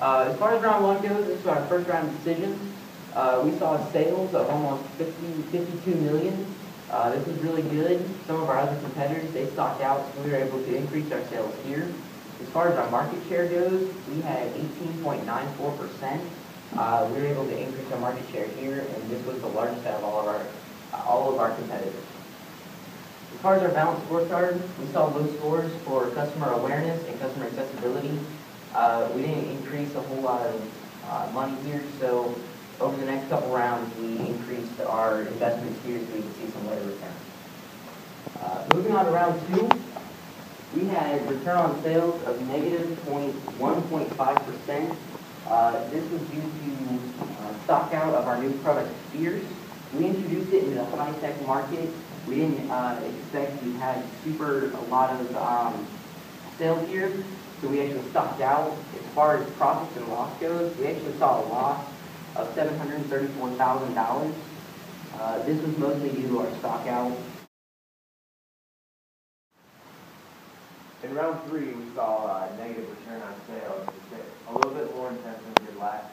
As far as round one goes, this is our first round of decisions. We saw sales of almost 52 million. This was really good. Some of our other competitors, they stocked out, so we were able to increase our sales here. As far as our market share goes, we had 18.94%. We were able to increase our market share here, and this was the largest out of all of our competitors. As far as our balanced scorecard, we saw low scores for customer awareness and customer accessibility. We didn't increase a whole lot of money here, so over the next couple rounds, we increased our investments here so we can see some better returns. Moving on to round two, we had return on sales of negative 1.5%. This was due to stock out of our new product, Ferris. We introduced it into the high-tech market. We didn't expect we had a lot of sales here, so we actually stocked out. As far as profits and loss goes, we actually saw a loss of $734,000. This was mostly due to our stock out. In round three, we saw a negative return on sales, a little bit more intense than we did last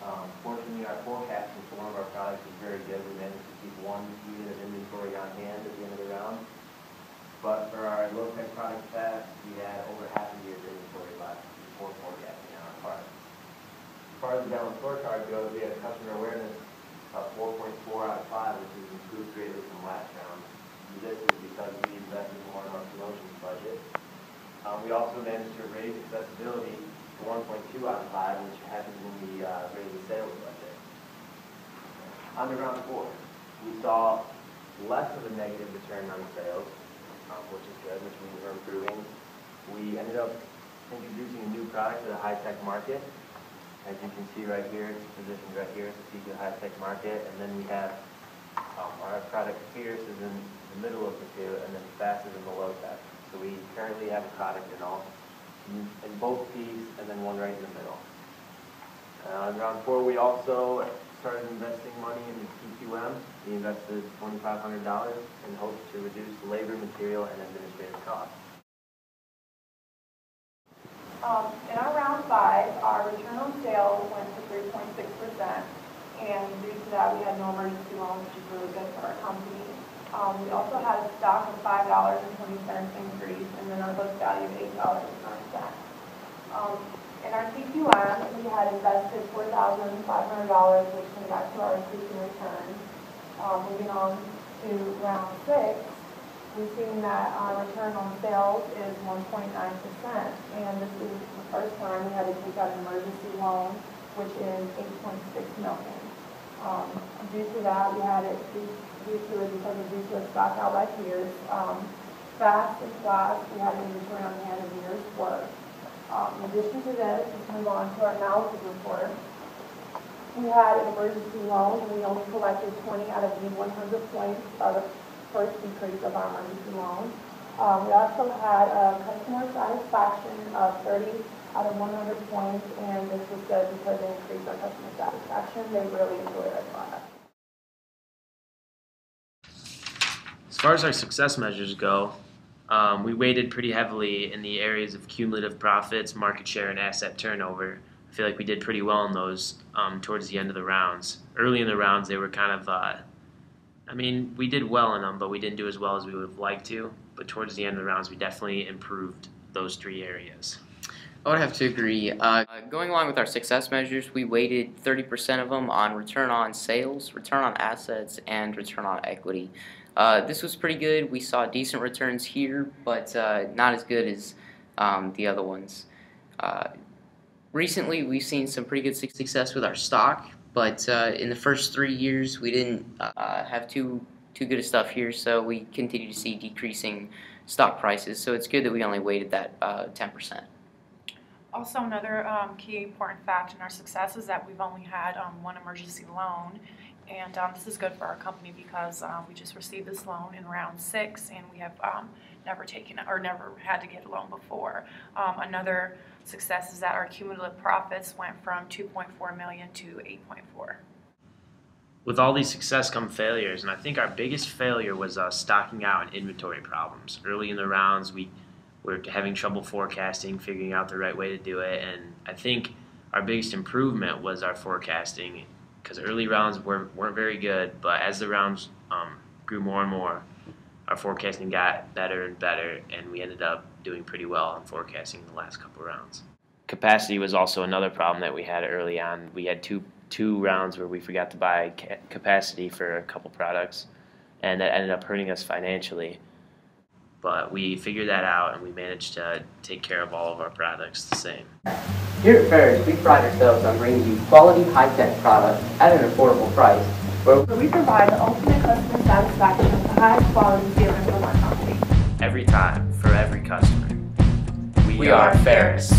round. Fortunately, our forecasting for one of our products was very good. We managed to keep 1 unit of inventory on hand at the end of the round. But for our low-tech product fast, we had over half a year's inventory left before forecasting on our part. As far as the balanced scorecard goes, we had a customer awareness of 4.4 out of 5, which is improved greatly from last round. This is because we invested more in our promotions budget. We also managed to raise accessibility to 1.2 out of 5, which happens when we raise the sales budget. On to round four, we saw less of a negative return on sales, which is good, which means we're improving. We ended up introducing a new product to the high-tech market. As you can see right here, it's positioned right here to see the high-tech market, and then we have our product Ferris is in the middle of the two, and then Fast is in the low tech. So we currently have a product in both P's, and then one right in the middle. In round four, we also started investing money in the TQM. We invested $2,500 in hopes to reduce labor, material, and administrative costs. In our round five, our return on sales went to 3.6%, and due to that, we had no emergency loans, which is really good for our company. We also had a stock of $5.20 increase, and then our book value of $8.09. In our TQM, we had invested $4,500, which came back to our increasing return. Moving on to round six, we've seen that our return on sales is 1.9%, and this is the first time we had to take out an emergency loan, which is $8.6 million. Due to that, we had it due to a stock out by Ferris. Fast and Flash, we had an inventory on hand of years' worth. In addition to this, let's move on to our analysis report. We had an emergency loan, and we only collected 20 out of the 100 points of the first decrease of our emergency loan. We also had a customer satisfaction of 30 out of 100 points, and this was good because it increased our customer satisfaction. They really enjoyed our product. As far as our success measures go, we weighted pretty heavily in the areas of cumulative profits, market share, and asset turnover. I feel like we did pretty well in those towards the end of the rounds. Early in the rounds, they were kind of, we did well in them, but we didn't do as well as we would have liked to. But towards the end of the rounds, we definitely improved those 3 areas. I would have to agree. Going along with our success measures, we weighted 30% of them on return on sales, return on assets, and return on equity. This was pretty good. We saw decent returns here, but not as good as the other ones. Recently, we've seen some pretty good success with our stock, but in the first 3 years, we didn't have too good of stuff here, so we continue to see decreasing stock prices. So it's good that we only weighted that 10%. Also, another key important fact in our success is that we've only had one emergency loan, and this is good for our company because we just received this loan in round 6, and we have never had to get a loan before. Another success is that our cumulative profits went from 2.4 million to 8.4. With all these success come failures, and I think our biggest failure was stocking out and inventory problems. Early in the rounds, we we're having trouble forecasting, figuring out the right way to do it. And I think our biggest improvement was our forecasting, because early rounds weren't very good, but as the rounds grew more and more, our forecasting got better and better, and we ended up doing pretty well on forecasting the last couple rounds. Capacity was also another problem that we had early on. We had two rounds where we forgot to buy capacity for a couple products, and that ended up hurting us financially. But we figured that out, and we managed to take care of all of our products the same. Here at Ferris, we pride ourselves on bringing you quality, high-tech products at an affordable price. So we provide the ultimate customer satisfaction with the highest quality given from our company. Every time, for every customer. We are Ferris.